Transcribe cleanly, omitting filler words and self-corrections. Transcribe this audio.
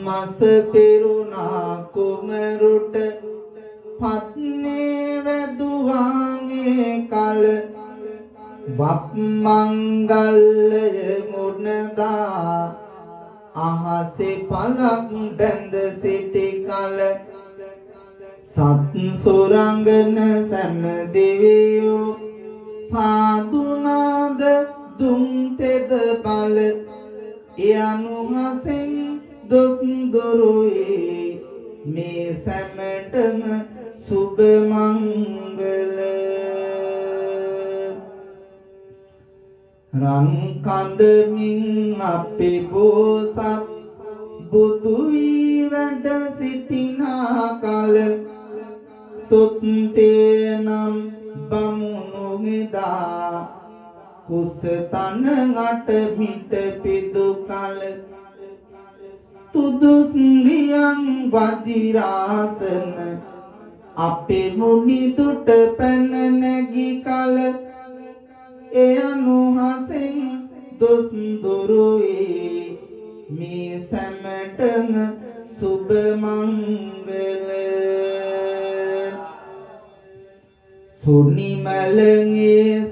මස පෙරුණා කුමරුට පත්නේ වැදුවාගේ කල වප් මංගල්‍ය මුනදා අහසේ පලක් බැඳ සිටි කල සත් සුරංගන සැම දෙවියෝ සාදුනාද දුම් තෙද බල යනුහසෙන් දොස් දොරුයි මේ සැමටම සුබ මංගල රන් කඳමින් අපේ බෝසත් බුදු වී වැඩ සිටිනා කල සොත්තේ නම් බමුණු ගෙදා කුස තන අට මිට පිදු කල තුදුස්රියන් වජිරාසන අපේ මුනි දුට පැන නැගි කල එයනුහසෙන් දොස් දොරුයි මේ සැමටම සුබ මංගල සුනිමලගේ